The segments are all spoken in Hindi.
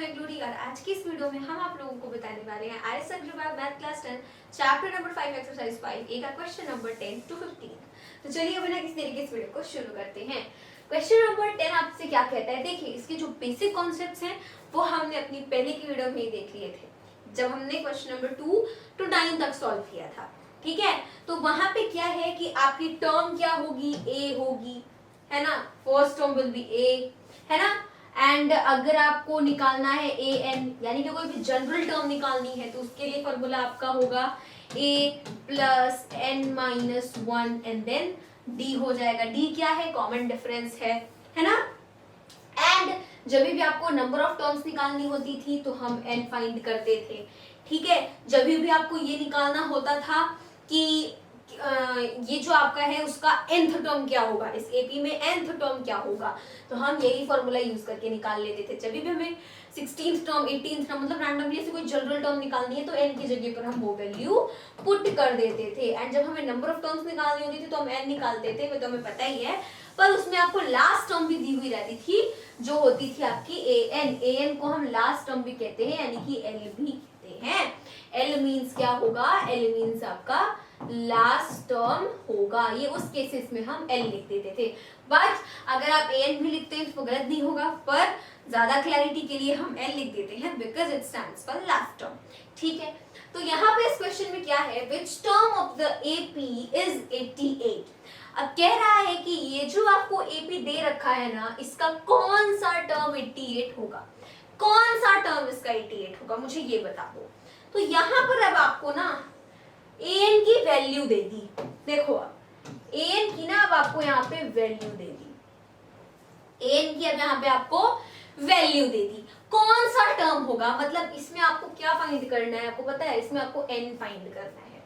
मैं ग्लोरी और आज की इस वीडियो में हम आप लोगों को बताने वाले हैं IAS Agarwal math class 10 chapter number 5 exercise 5 A का क्वेश्चन नंबर 10 to 15। तो चलिए बिना किसी तरीके इस वीडियो को शुरू करते हैं। क्वेश्चन नंबर 10 आपसे क्या कहता है, देखिए इसके जो बेसिक कॉन्सेप्ट्स हैं वो हमने अपनी पहले की वीडियो में ही देख लिए थे जब हमने क्वेश्चन नंबर 2 to 9 तक सॉल्व किया था। ठीक है, तो वहां पे क्या है कि आपकी टर्म क्या होगी, ए होगी, है ना। फर्स्ट टर्म विल बी ए, है ना। एंड अगर आपको निकालना है ए एन यानी कि कोई भी जनरल टर्म निकालनी है तो उसके लिए फॉर्मूला आपका होगा a plus n minus one and then d हो जाएगा। डी क्या है, कॉमन डिफरेंस है ना। एंड जब भी आपको नंबर ऑफ टर्म्स निकालनी होती थी तो हम एन फाइंड करते थे। ठीक है, जब भी आपको ये निकालना होता था कि ये जो आपका है उसका nth टर्म क्या होगा, इस एपी में nth टर्म क्या होगा, तो हम यही फॉर्मूला यूज करके निकाल लेते थे। जब भी हमें 16th टर्म 18th टर्म मतलब रैंडमली से कोई जनरल टर्म निकालनी है तो n की जगह पर हम वो वैल्यू पुट कर देते थे। एंड जब हमें नंबर ऑफ टर्म्स निकालनी होती थी तो हम n निकालते थे, वो तो हमें पता ही है। पर उसमें आपको लास्ट टर्म भी दी हुई रहती थी जो होती थी आपकी an को हम लास्ट टर्म भी कहते हैं यानी कि l भी कहते हैं। l मींस क्या होगा, l मींस आपका लास्ट टर्म होगा। ये उस केसेस में हम l लिख देते थे। बट अगर आप an भी लिखते हैं तो गलत नहीं होगा, पर ज्यादा क्लैरिटी के लिए हम l लिख देते हैं because it stands for last term. ठीक है, तो यहाँ पे इस क्वेश्चन में क्या है, which term of the AP is 88। अब कह रहा है कि ये जो आपको AP दे रखा है ना, इसका कौन सा टर्म 88 होगा, कौन सा टर्म इसका 88 होगा, मुझे ये बता दो। तो यहाँ पर अब आपको ना an की वैल्यू दे दी। देखो अब an की ना अब आपको यहाँ पे वैल्यू दे दी, an की अब यहाँ पे आपको वैल्यू दे दी। कौन सा टर्म होगा, मतलब इसमें आपको क्या फाइंड करना है, आपको पता है इसमें आपको n फाइंड करना है।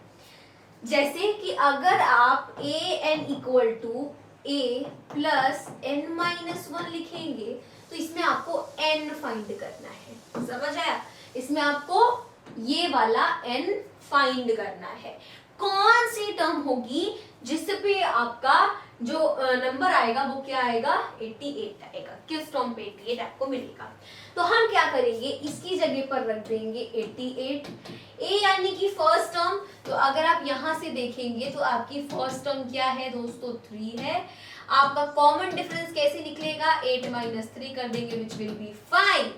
जैसे कि अगर आप an equal to a plus n minus one लिखेंगे तो इसमें आपको n फाइंड करना है, समझ आया। इसमें आपको ये वाला n फाइंड करना है। कौन सी टर्म होगी जिस पे आपका जो नंबर आएगा वो क्या आएगा, 88 आएगा। किस टर्म पे 88 आपको मिलेगा, तो हम क्या करेंगे, इसकी जगह पर रख देंगे 88 a यानी कि फर्स्ट टर्म। तो अगर आप यहां से देखेंगे तो आपकी फर्स्ट टर्म क्या है दोस्तों, 3 है। आपका कॉमन डिफरेंस कैसे निकलेगा, 8 माइनस 3 कर देंगे विच विल बी 5।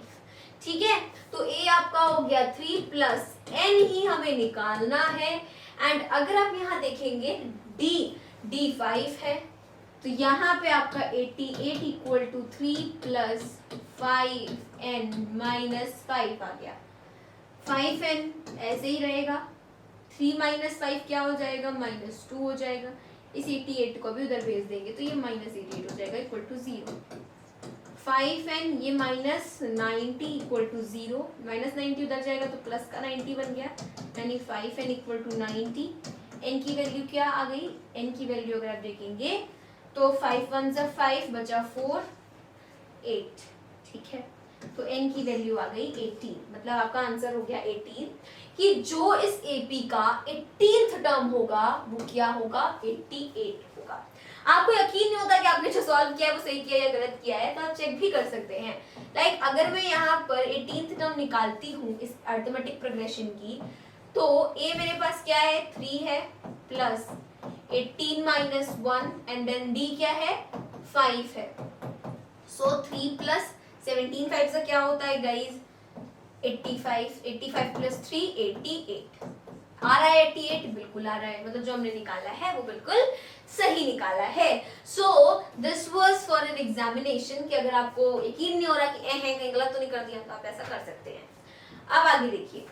ठीक है, तो a आपका हो गया 3 प्लस n ही हमें निकालना है। एंड अगर आप यहाँ देखेंगे d 5 है, तो यहाँ पे आपका 88 equal to 3 plus 5n minus 5 आ गया। 5n ऐसे ही रहेगा, 3 माइनस 5 क्या हो जाएगा, माइनस 2 हो जाएगा। इस 88 को भी उधर भेज देंगे तो ये माइनस 88 हो जाएगा इक्वल टू 0। 5n ये माइनस 90 इक्वल टू 0, माइनस 90 उधर जाएगा तो प्लस का 90 बन गया, यानी 5n इक्वल टू 90। n की वैल्यू क्या आ गई, n की वैल्यू अगर आप देखेंगे तो 5 1 जा 5 बचा 4 8। ठीक है, तो n की वैल्यू आ गई 18, मतलब आपका आंसर हो गया 18 कि जो इस AP का 18th टर्म होगा वो क्या होगा, 88 होगा। आपको यकीन नहीं होता कि आपने जो सॉल्व किया है वो सही किया या गलत किया है, तो आप चेक भी कर सकते हैं। लाइक अगर मैं यहाँ पर 18th टर्म निकालती हूँ इस अरिथमेटिक प्रोग्रेशन की, तो a मेरे पास क्या है, 3 है plus 18 minus 1 and then d क्या है, 5 है। सो 3 प्लस 17 5 से क्या होता है गाइज, 85 प्लस 3 88 आ रहा है। 88 बिल्कुल आ रहा है, मतलब जो हमने निकाला है वो बिल्कुल सही निकाला है। So this was for an examination कि अगर आपको यकीन नहीं हो रहा कि है कहीं गलत तो नहीं कर दिया तो आप ऐसा कर सकते हैं। अब आगे देखिए,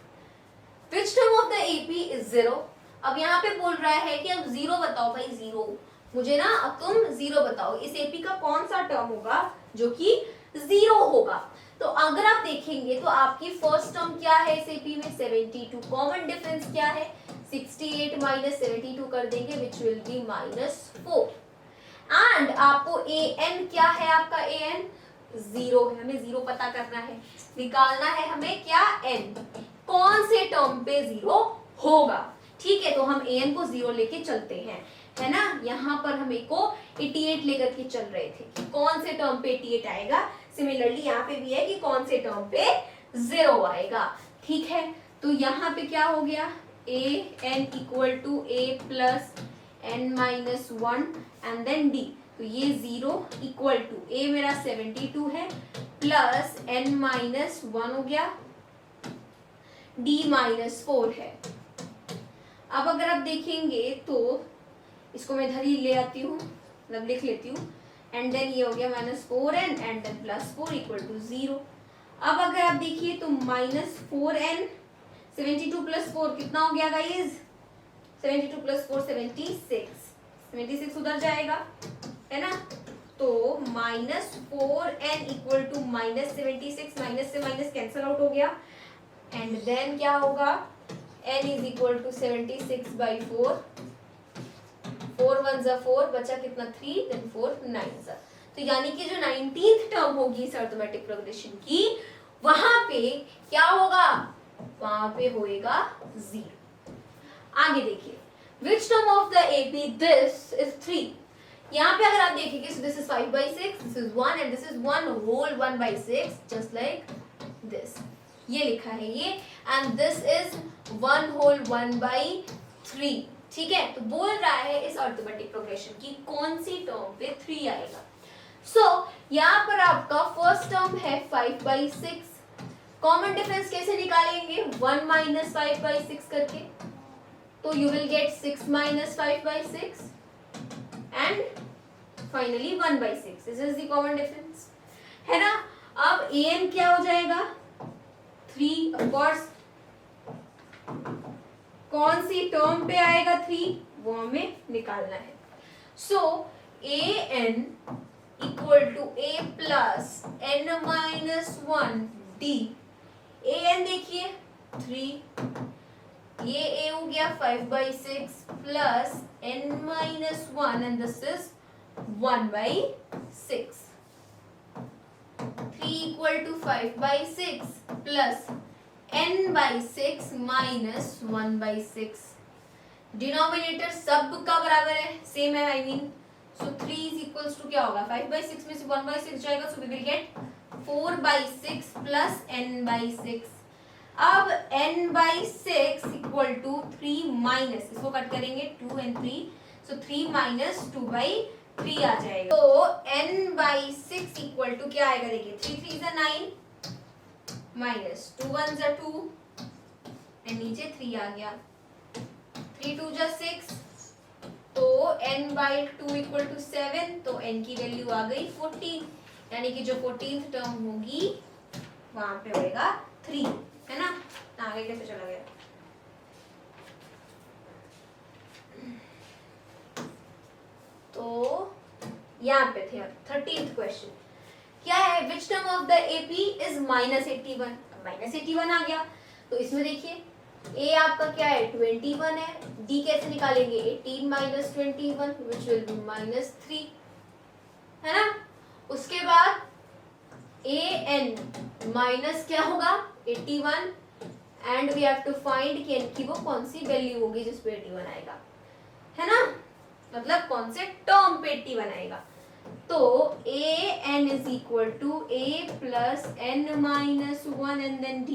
which term of the AP is 0। अब यहाँ पे बोल रहा है कि अब 0 बताओ भाई, 0 मुझे ना, अब तुम 0 बताओ इस AP का कौन सा टर्म होगा जो कि 0 होगा। तो अगर आप देखेंगे तो आपकी फर्स्ट टर्म क्या है इस AP में, 72। कॉमन डिफरेंस क्या है, 68 माइनस 72 कर देंगे which will be minus 4। And आपको an क्या है, आपका an 0 है, हमें 0 पता करना है, निकालना है हमें क्या, n कौन से टर्म पे 0 होगा। ठीक है, तो हम an को 0 लेके चलते हैं, है ना। यहाँ पर हमें को 88 लेकर के चल रहे थे कि कौन से टर्म पे 88 आएगा, सिमिलरली यहाँ पे भी है कि कौन से टर्म पे 0 आएगा, ठीक है। तो यहाँ पे क्या हो गया, a n equal to a plus n minus 1 and then d, तो ये 0 इक्वल टू a मेरा 72 है प्लस n माइनस 1 हो गया, d माइनस 4 है। अब अगर आप देखेंगे तो इसको मैं इधर ही ले आती हूँ, मतलब लिख लेती हूँ, एंड देन ये हो गया -4n and then +4 equal to 0। अब अगर आप देखिए तो -4n 72 प्लस 4 कितना हो गया गाइस, 72 प्लस 4 76 उधर जाएगा, है ना। तो -4n इक्वल टू -76, माइनस से माइनस कैंसल आउट हो गया, एंड देन क्या होगा, n इज इक्वल टू 76/4, 4 1 जा 4, बचा कितना 3, देन 4 9 जा। तो यानी कि जो 19th टर्म होगी इस अरिथमेटिक प्रोग्रेशन की, वहां पे क्या होगा, वहां पे होएगा 0। आगे देखिए, which term of the AP this is 3। यहाँ पे अगर आप देखेंगे, so this is 5/6, this is 1 and this is 1 whole 1/6, just like this, ये लिखा है ये, and this is 1 whole 1/3, ठीक है। तो बोल रहा है इस अरिथमेटिक प्रोग्रेशन की कौन सी टर्म पे 3 आएगा। सो यहाँ पर आपका फर्स्ट टर्म है 5/6, कॉमन डिफरेंस कैसे निकालेंगे, 1 माइनस 5/6 करके, तो you will get 6 minus 5/6 and finally 1/6, this is the common difference, है ना। अब an क्या हो जाएगा, 3, ऑफ कोर्स कौन सी टर्म पे आएगा 3, वो हमें निकालना है। So an equal to a plus n minus 1 d, an देखिए 3, ये a हो गया 5/6 plus n minus 1 and this is 1/6, 3 equal to 5/6 plus n/6 minus 1/6, denominator सब का बराबर है, सेम है, I mean, so 3 is equals to क्या होगा, 5/6 में से 1/6 जाएगा, so we will get 4/6 plus n/6। अब n/6 इक्वल टू 3 माइनस, इसको कट करेंगे 2 and 3, सो 3 माइनस 2/3 आ जाएगा। तो n/6 इक्वल टू क्या आएगा, देखिए 3 3 is 9 माइनस 2 1 जा 2 एंड नीचे 3 आ गया, 3 2 जा 6, तो n/2 इक्वल टू 7, तो n की वैल्यू आ गई 14, यानी कि जो 14th टर्म होगी वहां पे होएगा 3, है ना। आगे कैसे चला गया, तो यहाँ पे थे। 13th क्वेश्चन क्या है, which term of the AP is -81, -81 आ गया, तो इसमें देखिए a आपका क्या है 21 है, d कैसे निकालेंगे, 18 माइनस 21 विच विल बी -3, है ना। उसके बाद an माइनस क्या होगा 81 and we have to find कि n की वो कौन सी वैल्यू होगी जिस पे 81 आएगा, है ना, मतलब कौन से टर्म पे 81 आएगा। तो an is equal to a plus n minus 1 and then d,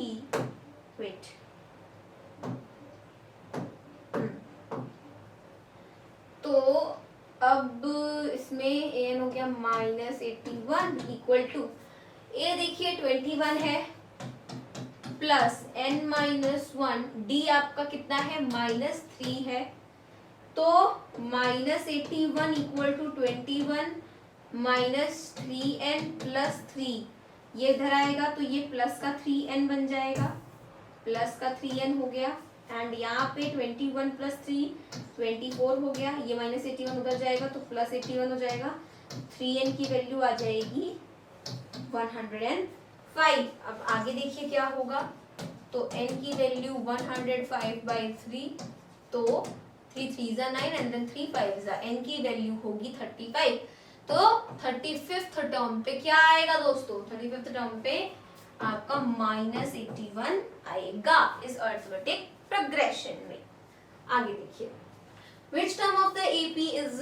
wait, तो अब इसमें an हो गया -81 इक्वल टू a देखिए 21 है प्लस n माइनस 1, d आपका कितना है -3 है, तो -81 equal to 21 minus 3n plus 3, ये इधर आएगा तो ये प्लस का 3n बन जाएगा, प्लस का 3n हो गया, एंड यहाँ पे 21 प्लस 3 24 हो गया, ये -81 उधर जाएगा तो प्लस 81 हो जाएगा, 3n की वैल्यू आ जाएगी 105। अब आगे देखिए क्या होगा, तो n की वैल्यू 105/3, तो 3 3 जा 9 एंड देन 3 5 जा, n की वैल्यू होगी 35। तो 35th टर्म पे क्या आएगा दोस्तों, 35th टर्म पे आपका -81 आएगा इस अरिथमेटिक प्रोग्रेशन में। आगे देखिए, which term of the AP is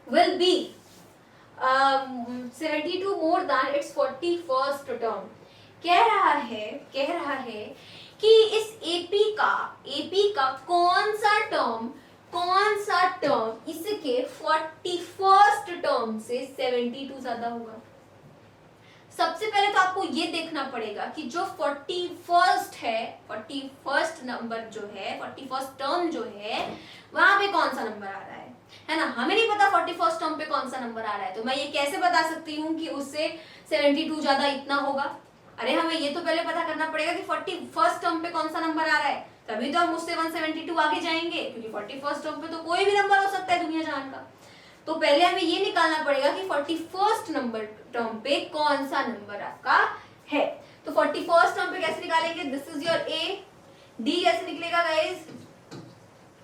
will be 72 more than it's 41st term. कह रहा है कि इस एपी का कौन सा टर्म इसके 41st टर्म से 72 ज्यादा होगा। सबसे पहले तो आपको ये देखना पड़ेगा कि जो 41st नंबर जो है, 41st टर्म जो है, वहां पे कौन सा नंबर आ रहा है ना। हमें नहीं पता 41st टर्म पे कौन सा नंबर आ रहा है, तो मैं ये कैसे बता सकती हूँ कि उससे 72 ज्यादा इतना होगा। अरे हमें ये तो पहले पता करना पड़ेगा कि 41st टर्म पे कौन सा नंबर आ रहा है, तभी तो हम उससे 172 आगे जाएंगे, क्योंकि 41st टर्म पे तो कोई भी नंबर हो सकता है दुनिया जहान का। तो पहले हमें ये निकालना पड़ेगा कि 41st नंबर टर्म पे कौन सा नंबर आपका है। तो 41st टर्म पे कैसे निकालेंगे, this is your A. D कैसे निकलेगा गाइस,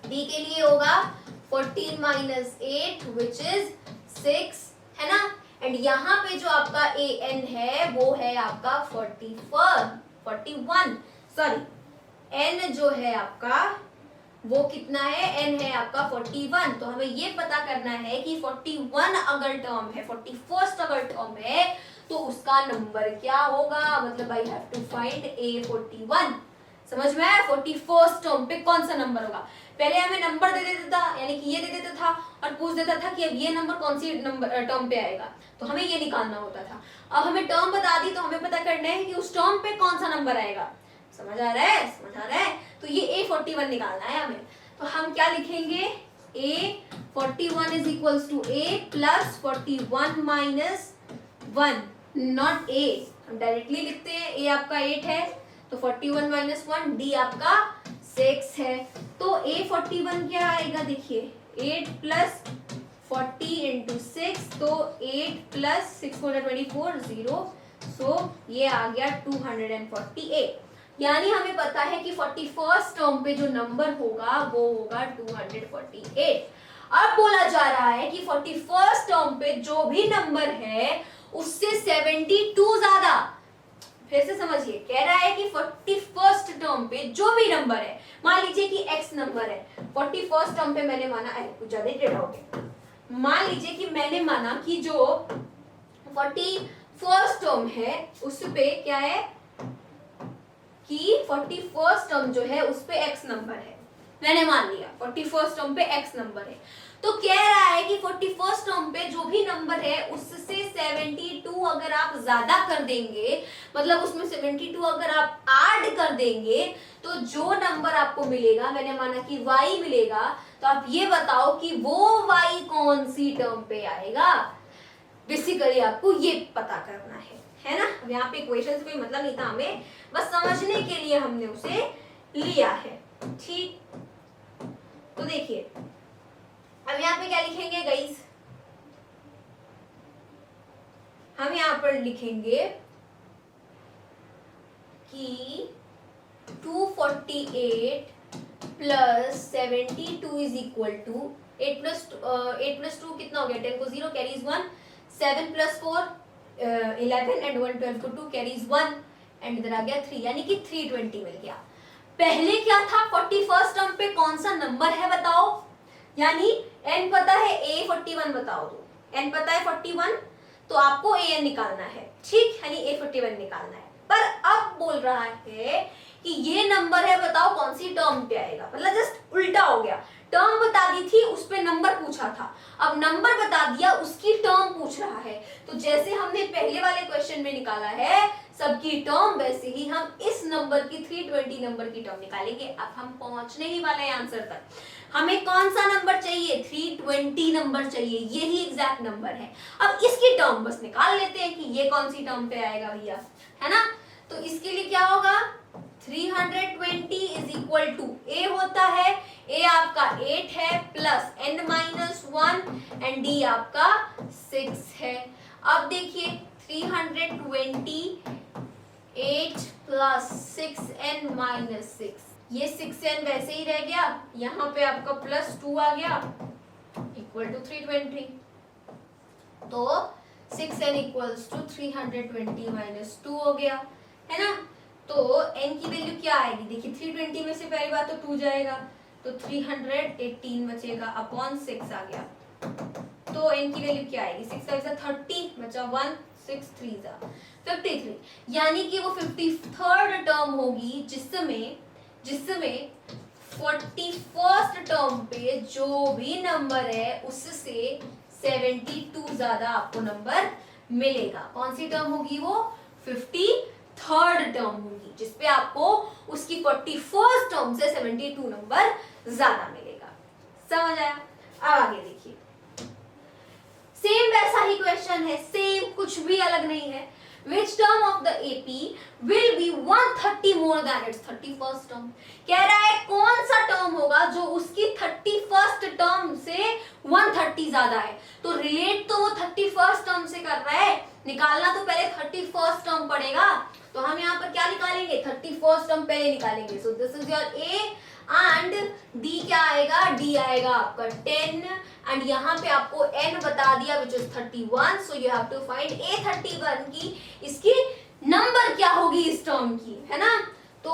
डी के लिए होगा 14 माइनस 8 विच इज 6, है ना। एंड यहाँ पे जो आपका ए एन है वो है आपका 41 सॉरी, एन जो है आपका वो कितना है, एन है आपका 41। तो हमें ये पता करना है कि 41 अगर टर्म है, 41st अगर टर्म है, तो उसका नंबर क्या होगा, मतलब आई हैव टू फाइंड ए 41। समझ में आया, 41st टर्म पे कौन सा नंबर होगा। पहले हमें नंबर दे देता था, यानी कि ये दे देता था और पूछ देता था कि अब ये नंबर कौन सी नंबर टर्म पे आएगा, तो हमें ये निकालना होता था। अब हमें टर्म बता दी तो हमें पता करना है कि उस टर्म पे कौन सा नंबर आएगा। समझ आ रहा है, तो ये A41 निकालना है हमें। तो हम क्या लिखेंगे, A41 is equals to A plus 41 minus 1, not A। हम डायरेक्टली लिखते हैं, A आपका 8 है तो 41 माइनस 1, D आपका 6 है। तो A41 क्या आएगा, देखिए 8 प्लस 40 इंटू 6, तो 8 प्लस 6 को 24 0, सो ये आ गया 248। यानी हमें पता है कि 41st टर्म पे जो नंबर होगा वो होगा 248। अब बोला जा रहा है कि 41st टर्म पे जो भी नंबर है उससे 72 ज्यादा। फिर से समझिए, कह रहा है कि 41st टर्म पे जो भी नंबर है, मान लीजिए कि x नंबर है, 41st टर्म पे मैंने माना, कुछ ज्यादा टेढ़ा हो गया, मान लीजिए कि मैंने माना कि जो 41st टर्म है उस पे क्या है कि 41st टर्म जो है उस पे x नंबर है, मैंने मान लिया 41st टर्म पे x नंबर है। तो कह रहा है कि 41st टर्म पे जो भी नंबर है उससे 72 अगर आप ज्यादा कर देंगे, मतलब उसमें 72 अगर आप ऐड कर देंगे, तो जो नंबर आपको मिलेगा, मैंने माना कि y मिलेगा, तो आप ये बताओ कि वो y कौन सी टर्म पे आएगा। बेसिकली आपको ये पता करना है ना। अब यहाँ पे इक्वेशन से कोई मतलब नहीं था, हमें बस समझने के लिए हमने उसे लिया है, ठीक। तो देखिए अब यहाँ पे क्या लिखेंगे गाइस, हम यहाँ पर लिखेंगे कि 248 plus 72 is equal to 8 plus 2 कितना हो गया, 10 को 0 कैरीज 1, 7 प्लस 4 11 एंड 1 12 को 2 कैरीज 1 एंड इधर आ गया 3, यानी कि 320 मिल गया। पहले क्या था, 41st टर्म पे कौन सा नंबर है बताओ, यानी n पता है, A41 बताओ, तो n पता है 41, तो आपको an निकालना है, ठीक, यानी A41 निकालना है। पर अब बोल रहा है कि ये नंबर है, बताओ कौन सी टर्म पे आएगा, मतलब जस्ट उल्टा हो गया। टर्म बता दी थी, उस पे नंबर पूछा था, अब नंबर बता दिया, उसकी टर्म पूछ रहा है। तो जैसे हमने पहले वाले क्वेश्चन में निकाला है सबकी टर्म, वैसे ही हम इस नंबर की 320 नंबर की टर्म निकालेंगे। अब हम पहुंचने ही वाले हैं आंसर तक। हमें कौन सा नंबर चाहिए, 320 नंबर चाहिए, यही एग्जैक्ट नंबर है। अब इसकी टर्म बस निकाल लेते हैं कि ये कौन सी टर्म पे आएगा भैया, है ना। तो इसके लिए क्या होगा, 320 इज इक्वल टू a होता है, a आपका 8 है plus n minus 1 and d आपका 6 है। अब देखिए 320 8 प्लस 6n माइनस 6, ये 6n वैसे ही रह गया, यहाँ पे आपका प्लस 2 आ गया इक्वल टू 320, तो 6n इक्वल्स टू 320 माइनस 2 हो गया, है ना। तो n की वैल्यू क्या आएगी, देखिए 320 में से पहली बात तो 2 जाएगा, तो 318 बचेगा अपॉन 6 आ गया, तो n की वैल्यू क्या आएगी, 6 5 30 बचा 1, 6 3 53, यानी कि वो 53rd टर्म होगी जिसमें 41st टर्म पे जो भी नंबर है उससे 72 ज्यादा आपको नंबर मिलेगा। कौन सी टर्म होगी वो, 53rd टर्म होगी जिसपे आपको उसकी 41st टर्म से 72 नंबर ज्यादा मिलेगा। समझ आया? अब आगे देखिए, सेम वैसा ही क्वेश्चन है, सेम, कुछ भी अलग नहीं है। Which term of the AP will be 130 more than its 31st term? कह रहा है कौन सा टर्म होगा जो उसकी 31st टर्म से 130 ज्यादा है। तो रिलेट तो वो 31st टर्म से कर रहा है, निकालना तो पहले 31st टर्म पड़ेगा। तो हम यहाँ पर क्या निकालेंगे, 31st टर्म पहले निकालेंगे। सो this is your A and D क्या आएगा, D आएगा आपका 10 एंड यहाँ पे आपको n बता दिया which is 31, so you have to find A31 की इसकी नंबर क्या होगी इस टर्म की, है ना। तो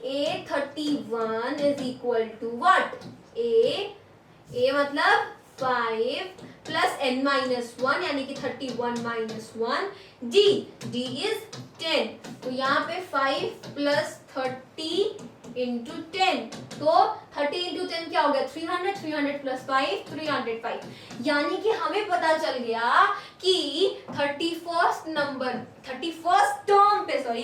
A31 is equal to what, A मतलब 5 प्लस n माइनस 1 यानी कि 31 माइनस 1, D इज 10। तो यहाँ पे 5 प्लस 30 इंटू 10, तो 30 इंटू 10 क्या हो गया, 300, 300 प्लस 5 305, यानी कि हमें पता चल गया कि 31st नंबर 31st टर्म पे, सॉरी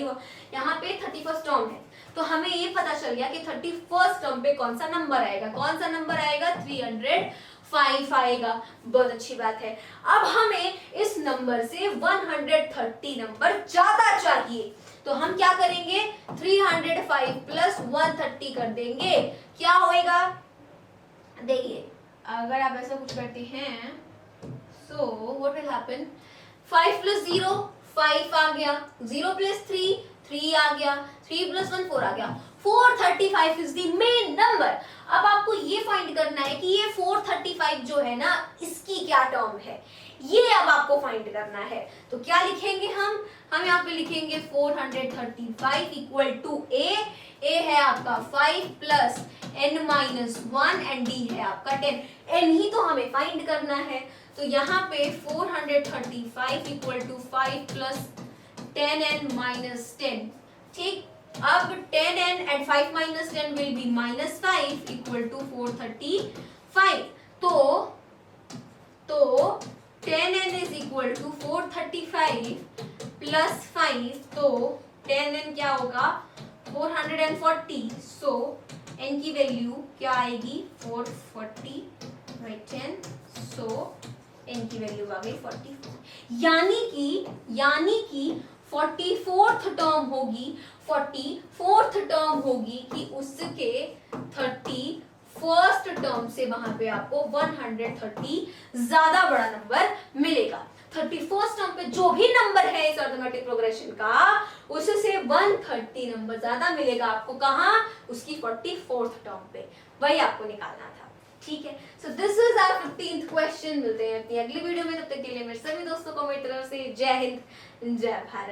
यहाँ पे 31st टर्म है, तो हमें ये पता चल गया कि 31st टर्म पे कौन सा नंबर आएगा, कौन सा नंबर आएगा, 305 आएगा। बहुत अच्छी बात है। अब हमें इस नंबर से 130 नंबर ज्यादा चाहिए, तो हम क्या करेंगे, 305 प्लस 130 कर देंगे, क्या होएगा, देखिए अगर आप ऐसा कुछ करते हैं, so what will happen, 5 plus 0 5 आ गया, 0 प्लस 3 3 आ गया, 3 प्लस 1 4 आ गया, 435 इज द मेन नंबर। अब आपको ये फाइंड करना है कि ये 435 जो है ना इसकी क्या टर्म है, ये अब आपको फाइंड करना है। तो क्या लिखेंगे हम यहाँ पे लिखेंगे 435 इक्वल टू A है आपका 5 plus n minus 1 and D है आपका 10, n ही तो हमें फाइंड करना है। तो यहाँ पे 435 equal to 5 plus 10n minus 10, ठीक। अब 10n and 5 minus 10 will be minus 5 equal to 435। तो 10n is equal to 435 plus 5, तो 10n क्या होगा 440, सो n की वैल्यू क्या आएगी 440 बाई 10, सो n की वैल्यू आ गई 44, यानी कि 44th टर्म होगी, 44th टर्म होगी कि उसके 31st टर्म से वहां पे आपको 130 ज्यादा बड़ा नंबर मिलेगा। 31st टर्म पे जो भी नंबर है इस अरिथमेटिक प्रोग्रेशन का उससे 130 नंबर ज्यादा मिलेगा आपको, कहां, उसकी 44th टर्म पे, वही आपको निकालना था। ठीक है, so this is our 15th question. मिलते हैं अपनी अगली वीडियो में, तब तक के लिए मेरे सभी दोस्तों को मेरी तरफ से जय हिंद, जय भारत।